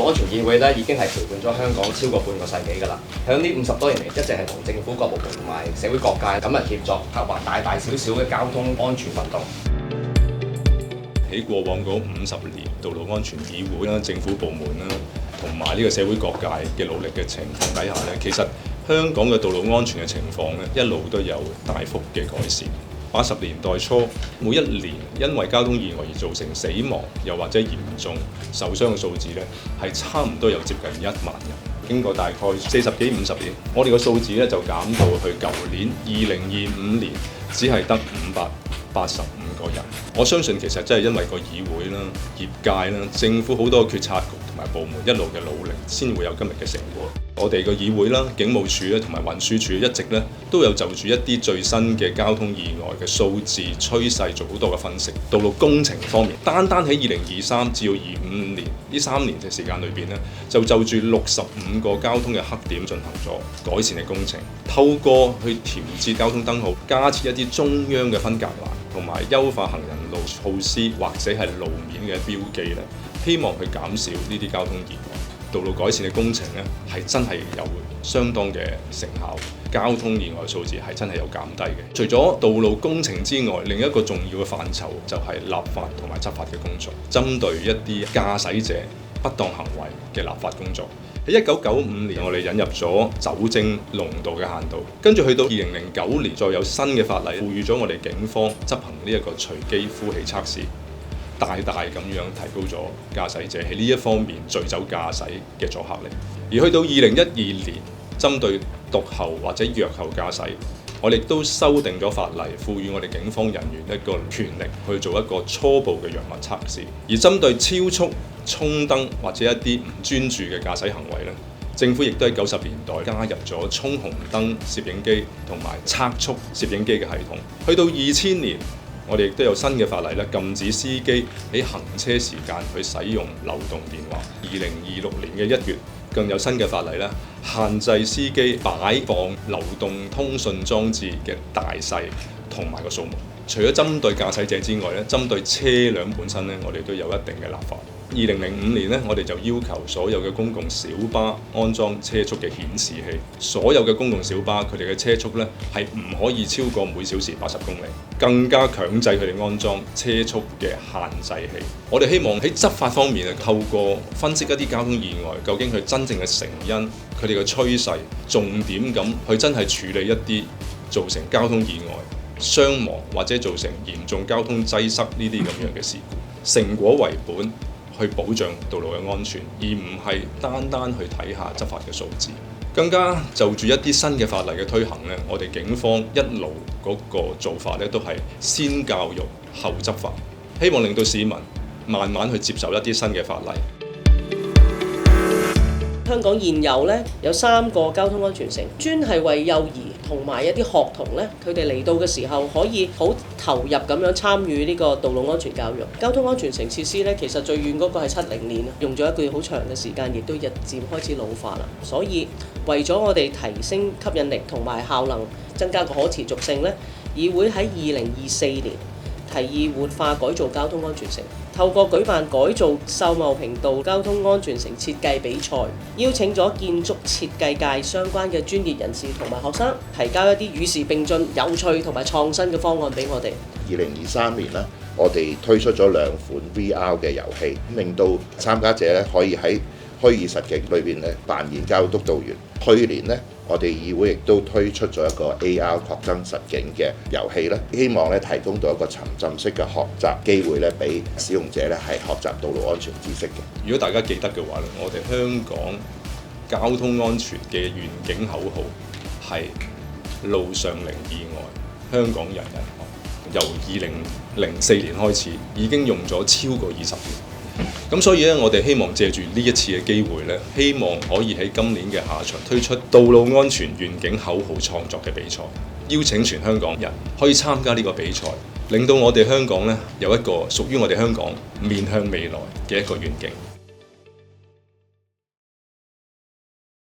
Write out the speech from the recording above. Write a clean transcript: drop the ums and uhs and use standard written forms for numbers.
路安全議會咧已經係陪伴咗香港超過半個世紀㗎啦。喺呢50多年嚟，一直係同政府各部門同埋社會各界緊密協作，策劃大大小小嘅交通安全運動。喺過往嗰50年，道路安全議會啦、政府部門啦，同埋呢個社會各界嘅努力嘅情況底下咧，其實香港嘅道路安全嘅情況咧，一路都有大幅嘅改善。80年代初，每一年因為交通意外而造成死亡又或者嚴重受傷嘅數字咧，係差唔多有接近1萬人。經過大概40幾50年，我哋個數字咧就減到去舊年2025年，只係得585個人。我相信其實真係因為個議會啦、業界啦、政府好多決策局同埋部門一路嘅努力，先會有今日嘅成果。我哋個議會啦、警務處咧同埋運輸署一直咧都有就住一啲最新嘅交通意外嘅數字趨勢做好多嘅分析。道路工程方面，單喺2023至到25年呢3年嘅時間裏邊咧，就住65個交通嘅黑點進行咗改善嘅工程，透過去調節交通燈號，加設一啲中央嘅分隔欄，同埋優化行人路措施或者係路面嘅標記咧，希望去減少呢啲交通意外。道路改善嘅工程咧，係真係有相當嘅成效，交通意外數字係真係有減低嘅。除咗道路工程之外，另一個重要嘅範疇就係立法同埋執法嘅工作，針對一啲駕駛者不當行為嘅立法工作。喺1995年，我哋引入咗酒精濃度嘅限度，跟住去到2009年，再有新嘅法例，賦予咗我哋警方執行呢一個隨機呼氣測試。大咁樣提高咗駕駛者喺呢一方面醉酒駕駛嘅阻嚇力。而去到2012年，針對毒後或者藥後駕駛，我哋都修訂咗法例，賦予我哋警方人員一個權力去做一個初步嘅藥物測試。而針對超速、衝燈或者一啲唔專注嘅駕駛行為咧，政府亦都喺90年代加入咗衝紅燈攝影機同埋測速攝影機嘅系統。去到2000年，我哋亦都有新嘅法例咧，禁止司機喺行車時間去使用流動電話。2026年嘅1月，更有新嘅法例咧，限制司機擺放流動通訊裝置嘅大細同埋個數目。除咗針對駕駛者之外咧，針對車輛本身咧，我哋都有一定嘅立法。2005年咧，我哋就要求所有嘅公共小巴安裝車速嘅顯示器。所有嘅公共小巴佢哋嘅車速咧係唔可以超過每小時80公里，更加強制佢哋安裝車速嘅限制器。我哋希望喺執法方面啊，透過分析一啲交通意外，究竟佢真正嘅成因、佢哋嘅趨勢，重點咁去真係處理一啲造成交通意外、傷亡或者造成嚴重交通擠塞呢啲咁樣嘅事故，成果為本。去保障道路嘅安全，而唔係單去睇下執法嘅數字。更加就住一啲新嘅法例嘅推行呢，我哋警方一路嗰個做法呢，都係先教育後執法，希望令到市民慢慢去接受一啲新嘅法例。香港現有咧有3個交通安全城，專係為幼兒同埋一啲學童咧，佢哋嚟到嘅時候可以好投入咁樣參與呢個道路安全教育。交通安全城設施咧，其實最遠嗰個係70年，用咗一個好長嘅時間，亦都日漸開始老化啦。所以為咗我哋提升吸引力同埋效能，增加個可持續性咧，議會喺2024年提議活化改造交通安全城，透過舉辦改造秀茂坪道交通安全城設計比賽，邀請咗建築設計界相關嘅專業人士同埋學生，提交一啲與時並進、有趣同埋創新嘅方案俾我哋。2023年咧，我哋推出咗2款 VR 嘅遊戲，令到參加者咧可以喺虛擬實境裏邊咧扮演交通督導員。去年咧，我哋議會亦都推出咗一個 AR 擴增實境嘅遊戲咧，希望咧提供到一個沉浸式嘅學習機會咧，俾使用者咧係學習道路安全知識嘅。如果大家記得嘅話咧，我哋香港交通安全嘅願景口號係路上零意外，香港人人安。由2004年開始，已經用咗超過20年。咁所以咧，我哋希望借住呢一次嘅機會咧，希望可以喺今年嘅下旬推出道路安全願景口號創作嘅比賽，邀請全香港人可以參加呢個比賽，令到我哋香港咧有一個屬於我哋香港面向未來嘅一個願景。